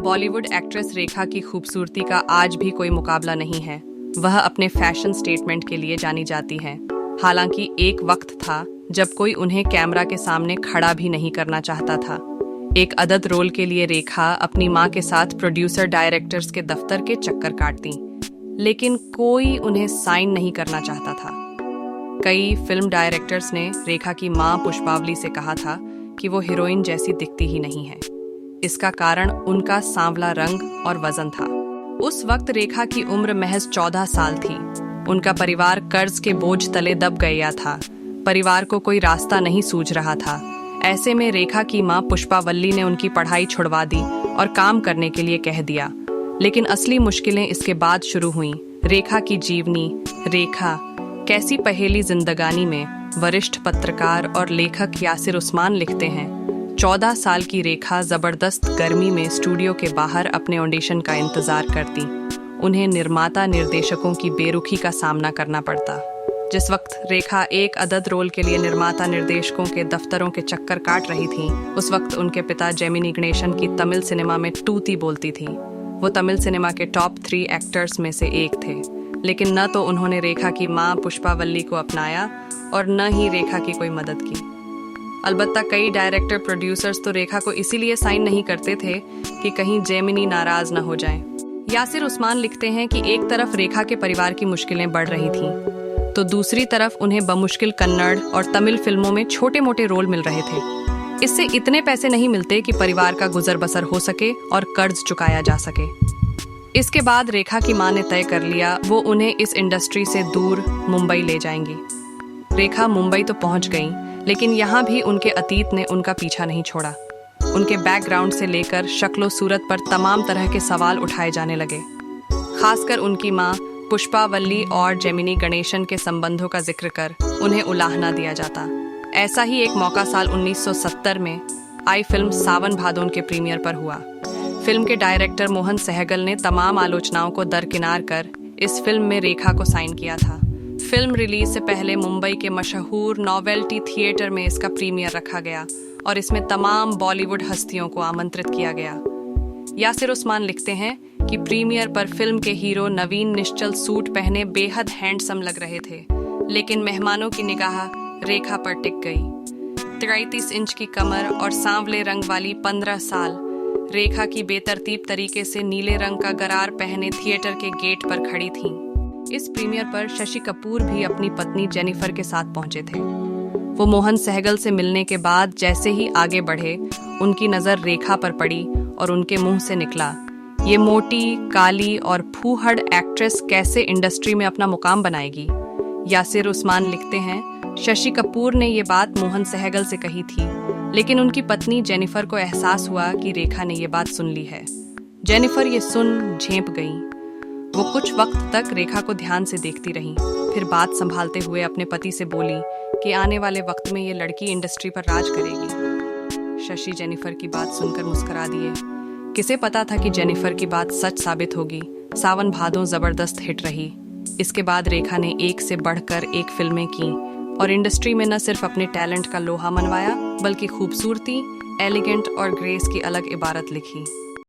Bollywood actress रेखा की खूबसूरती का आज भी कोई मुकाबला नहीं है। वह अपने फैशन स्टेटमेंट के लिए जानी जाती हैं। हालांकि एक वक्त था जब कोई उन्हें कैमरा के सामने खड़ा भी नहीं करना चाहता था। एक अदद रोल के लिए रेखा अपनी मां के साथ प्रोड्यूसर डायरेक्टर्स के दफ्तर के चक्कर काटती, लेकिन कोई उन्हें साइन नहीं करना चाहता था। कई फिल्म डायरेक्टर्स ने रेखा की मां पुष्पावली से कहा था कि वो हीरोइन जैसी दिखती ही नहीं है। इसका कारण उनका सांवला रंग और वजन था। उस वक्त रेखा की उम्र महज 14 साल थी। उनका परिवार कर्ज के बोझ तले दब गया था। परिवार को कोई रास्ता नहीं सूझ रहा था। ऐसे में रेखा की मां पुष्पावल्ली ने उनकी पढ़ाई छुड़वा दी और काम करने के लिए कह दिया। लेकिन असली मुश्किलें इसके बाद शुरू हुईं। रेखा की जीवनी। रेखा कैसी पहेली जिंदगानी में वरिष्ठ पत्रकार और लेखक यासिर उस्मान लिखते हैं, 14 साल की रेखा जबरदस्त गर्मी में स्टूडियो के बाहर अपने ऑडिशन का इंतजार करती। उन्हें निर्माता निर्देशकों की बेरुखी का सामना करना पड़ता। जिस वक्त रेखा एक अदद रोल के लिए निर्माता निर्देशकों के दफ्तरों के चक्कर काट रही थी, उस वक्त उनके पिता जेमिनी गणेशन की तमिल सिनेमा में टूती बोलती थी। वो तमिल सिनेमा के टॉप 3 एक्टर्स में से एक थे। लेकिन न तो उन्होंने रेखा की मां पुष्पावल्ली को अपनाया और न ही रेखा की कोई मदद की। अलबत्ता कई डायरेक्टर प्रोड्यूसर्स तो रेखा को इसीलिए साइन नहीं करते थे कि कहीं जेमिनी नाराज न हो जाए। यासिर उस्मान लिखते हैं कि एक तरफ रेखा के परिवार की मुश्किलें बढ़ रही थीं, तो दूसरी तरफ उन्हें बमुश्किल कन्नड़ और तमिल फिल्मों में छोटे मोटे रोल मिल रहे थे। इससे इतने पैसे नहीं मिलते कि परिवार का गुजर बसर हो सके और कर्ज चुकाया जा सके। इसके बाद रेखा की मां ने तय कर लिया वो उन्हें इस इंडस्ट्री से दूर मुंबई ले जाएंगी। रेखा मुंबई तो पहुंच गई, लेकिन यहाँ भी उनके अतीत ने उनका पीछा नहीं छोड़ा। उनके बैकग्राउंड से लेकर शक्लो सूरत पर तमाम तरह के सवाल उठाए जाने लगे। खासकर उनकी मां पुष्पावल्ली और जेमिनी गणेशन के संबंधों का जिक्र कर उन्हें उलाहना दिया जाता। ऐसा ही एक मौका साल 1970 में आई फिल्म सावन भादों के प्रीमियर पर हुआ। फिल्म के डायरेक्टर मोहन सहगल ने तमाम आलोचनाओं को दरकिनार कर इस फिल्म में रेखा को साइन किया था। फिल्म रिलीज से पहले मुंबई के मशहूर नोवेल्टी थिएटर में इसका प्रीमियर रखा गया और इसमें तमाम बॉलीवुड हस्तियों को आमंत्रित किया गया। यासिर उस्मान लिखते हैं कि प्रीमियर पर फिल्म के हीरो नवीन निश्चल सूट पहने बेहद हैंडसम लग रहे थे, लेकिन मेहमानों की निगाह रेखा पर टिक गई। 33 इंच की कमर और सांवले रंग वाली 15 साल रेखा की बेतरतीब तरीके से नीले रंग का गरार पहने थिएटर के गेट पर खड़ी थीं। इस प्रीमियर पर शशि कपूर भी अपनी पत्नी जेनिफर के साथ पहुंचे थे। वो मोहन सहगल से मिलने के बाद जैसे ही आगे बढ़े, उनकी नज़र रेखा पर पड़ी और उनके मुंह से निकला, ये मोटी, काली और फूहड़ एक्ट्रेस कैसे इंडस्ट्री में अपना मुकाम बनाएगी। यासिर उस्मान लिखते हैं, शशि कपूर ने ये बात मोहन सहगल से कही थी, लेकिन उनकी पत्नी जेनिफर को एहसास हुआ कि रेखा ने ये बात सुन ली है। जेनिफर ये सुन झेंप गई। वो कुछ वक्त तक रेखा को ध्यान से देखती रहीं, फिर बात संभालते हुए अपने पति से बोली कि आने वाले वक्त में ये लड़की इंडस्ट्री पर राज करेगी। शशि जेनिफर की बात सुनकर मुस्कुरा दिए। किसे पता था कि जेनिफर की बात सच साबित होगी। सावन भादों जबरदस्त हिट रही। इसके बाद रेखा ने एक से बढ़कर एक फिल्में की और इंडस्ट्री में न सिर्फ अपने टैलेंट का लोहा मनवाया, बल्कि खूबसूरती, एलिगेंट और ग्रेस की अलग इबारत लिखी।